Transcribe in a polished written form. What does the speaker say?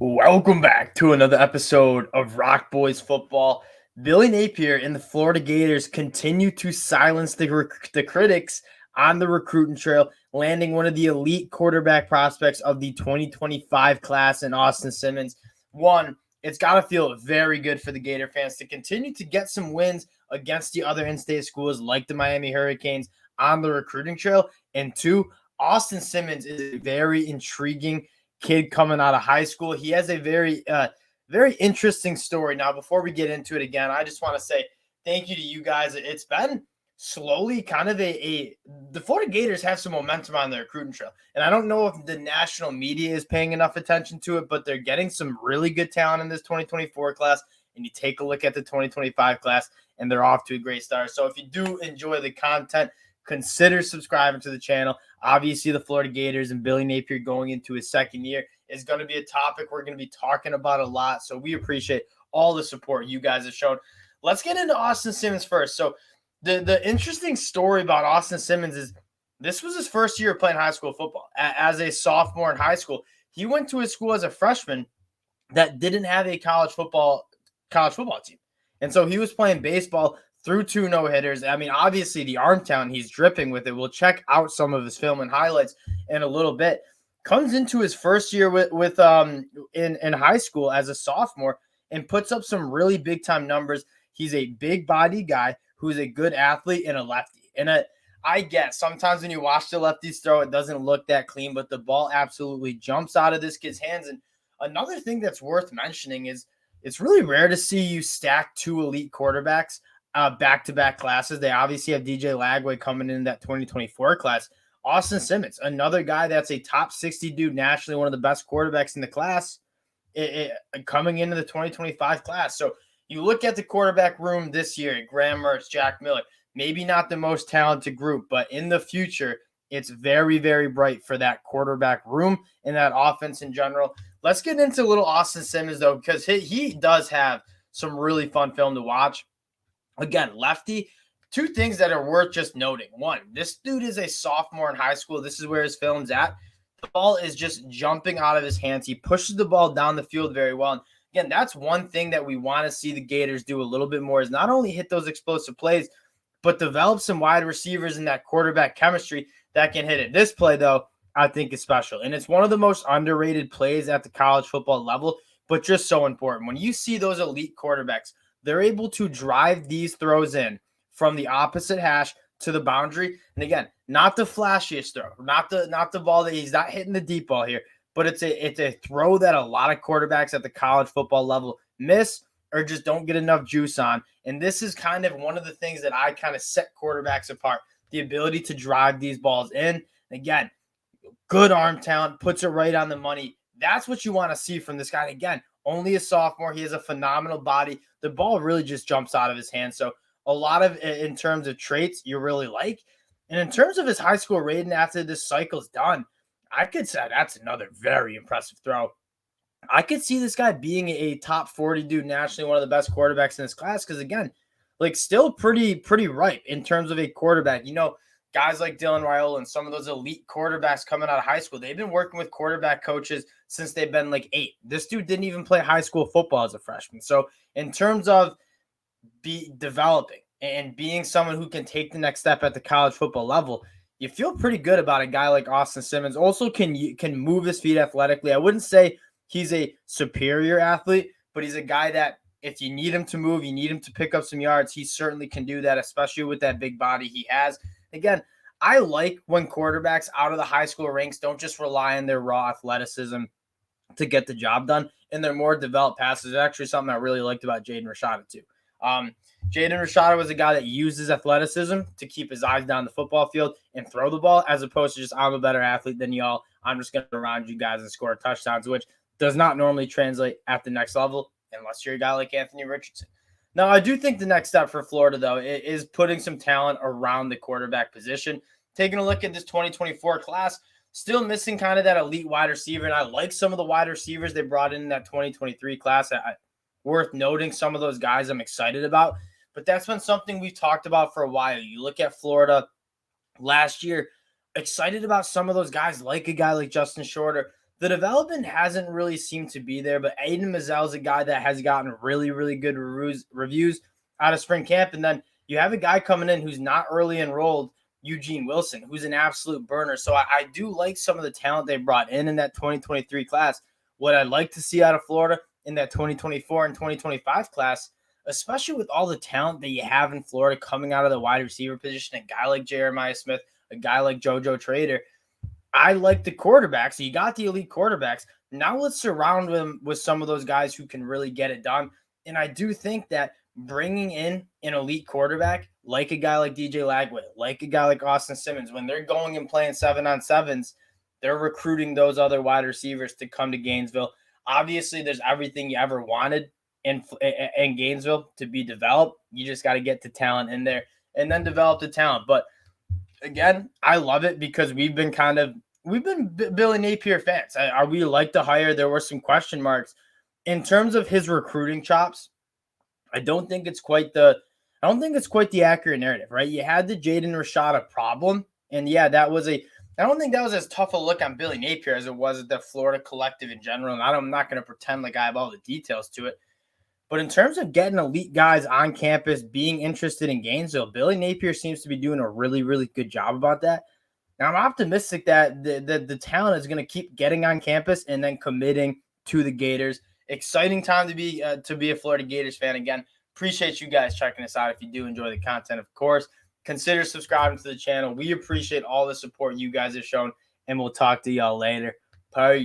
Welcome back to another episode of Rock Boys Football. Billy Napier and the Florida Gators continue to silence the critics on the recruiting trail, landing one of the elite quarterback prospects of the 2025 class in Austin Simmons. One, it's got to feel very good for the Gator fans to continue to get some wins against the other in-state schools like the Miami Hurricanes on the recruiting trail. And two, Austin Simmons is a very intriguing kid coming out of high school. He has a very interesting story. Now, before we get into it again, I just want to say thank you to you guys. It's been slowly kind of the Florida Gators have some momentum on their recruiting trail. And I don't know if the national media is paying enough attention to it, but they're getting some really good talent in this 2024 class. And you take a look at the 2025 class, and they're off to a great start. So if you do enjoy the content, consider subscribing to the channel. Obviously, the Florida Gators and Billy Napier going into his second year is going to be a topic we're going to be talking about a lot. So we appreciate all the support you guys have shown. Let's get into Austin Simmons first. So the interesting story about Austin Simmons is this was his first year playing high school football. As a sophomore in high school, he went to his school as a freshman that didn't have a college football team. And so he was playing baseball through 2 no-hitters. I mean, obviously the arm talent, he's dripping with it. We'll check out some of his film and highlights in a little bit. Comes into his first year in high school as a sophomore and puts up some really big time numbers. He's a big body guy who's a good athlete and a lefty. And I get sometimes when you watch the lefties throw, it doesn't look that clean, but the ball absolutely jumps out of this kid's hands. And another thing that's worth mentioning is it's really rare to see you stack 2 elite quarterbacks back-to-back classes. They obviously have DJ Lagway coming in that 2024 class. Austin Simmons, another guy that's a top 60 dude nationally, one of the best quarterbacks in the class, coming into the 2025 class. So you look at the quarterback room this year, Graham Mertz, Jack Miller, maybe not the most talented group, but in the future, it's very, very bright for that quarterback room and that offense in general. Let's get into little Austin Simmons, though, because he does have some really fun film to watch. Again, lefty, 2 things that are worth just noting. One, this dude is a sophomore in high school. This is where his film's at. The ball is just jumping out of his hands. He pushes the ball down the field very well. And again, that's one thing that we want to see the Gators do a little bit more is not only hit those explosive plays, but develop some wide receivers in that quarterback chemistry that can hit it. This play, though, I think is special. And it's one of the most underrated plays at the college football level, but just so important. When you see those elite quarterbacks, they're able to drive these throws in from the opposite hash to the boundary. And again, not the flashiest throw, not the ball that he's not hitting the deep ball here, but it's a throw that a lot of quarterbacks at the college football level miss or just don't get enough juice on. And this is kind of one of the things that I kind of set quarterbacks apart, the ability to drive these balls in. And again, good arm talent, puts it right on the money. That's what you want to see from this guy. And again, only a sophomore. He has a phenomenal body. The ball really just jumps out of his hand. So a lot of, in terms of traits, you really like. And in terms of his high school rating after this cycle's done, I could say that's another very impressive throw. I could see this guy being a top 40 dude nationally, one of the best quarterbacks in this class. Because again, like still pretty ripe in terms of a quarterback. You know, guys like Dylan Raiola and some of those elite quarterbacks coming out of high school, they've been working with quarterback coaches since they've been like 8. This dude didn't even play high school football as a freshman. So in terms of developing and being someone who can take the next step at the college football level, you feel pretty good about a guy like Austin Simmons. Also can move his feet athletically. I wouldn't say he's a superior athlete, but he's a guy that if you need him to move, you need him to pick up some yards, he certainly can do that, especially with that big body he has. Again, I like when quarterbacks out of the high school ranks don't just rely on their raw athleticism to get the job done, and they're more developed passes. It's actually something I really liked about Jaden Rashada too. Jaden Rashada was a guy that uses athleticism to keep his eyes down the football field and throw the ball, as opposed to just I'm a better athlete than y'all. I'm just going to surround you guys and score touchdowns, which does not normally translate at the next level unless you're a guy like Anthony Richardson. Now, I do think the next step for Florida, though, is putting some talent around the quarterback position. Taking a look at this 2024 class, still missing kind of that elite wide receiver, and I like some of the wide receivers they brought in that 2023 class. Worth noting some of those guys I'm excited about, but that's been something we've talked about for a while. You look at Florida last year, excited about some of those guys, like a guy like Justin Shorter, The development hasn't really seemed to be there, but Aiden Mazzell is a guy that has gotten really, really good reviews out of spring camp. And then you have a guy coming in who's not early enrolled, Eugene Wilson, who's an absolute burner. So I do like some of the talent they brought in that 2023 class. What I'd like to see out of Florida in that 2024 and 2025 class, especially with all the talent that you have in Florida coming out of the wide receiver position, a guy like Jeremiah Smith, a guy like JoJo Trader. I like the quarterbacks. So you got the elite quarterbacks. Now let's surround them with some of those guys who can really get it done. And I do think that bringing in an elite quarterback, like a guy like DJ Lagway, like a guy like Austin Simmons, when they're going and playing 7-on-7s, they're recruiting those other wide receivers to come to Gainesville. Obviously, there's everything you ever wanted in Gainesville to be developed. You just got to get the talent in there and then develop the talent. But again, I love it because we've been Billy Napier fans. We like the hire. There were some question marks in terms of his recruiting chops. I don't think it's quite the accurate narrative, right? You had the Jaden Rashada problem, and yeah, I don't think that was as tough a look on Billy Napier as it was at the Florida collective in general. And I'm not going to pretend like I have all the details to it. But in terms of getting elite guys on campus, being interested in Gainesville, Billy Napier seems to be doing a really, really good job about that. Now, I'm optimistic that the talent is going to keep getting on campus and then committing to the Gators. Exciting time to be a Florida Gators fan again. Appreciate you guys checking us out. If you do enjoy the content, of course, consider subscribing to the channel. We appreciate all the support you guys have shown, and we'll talk to y'all later. Bye.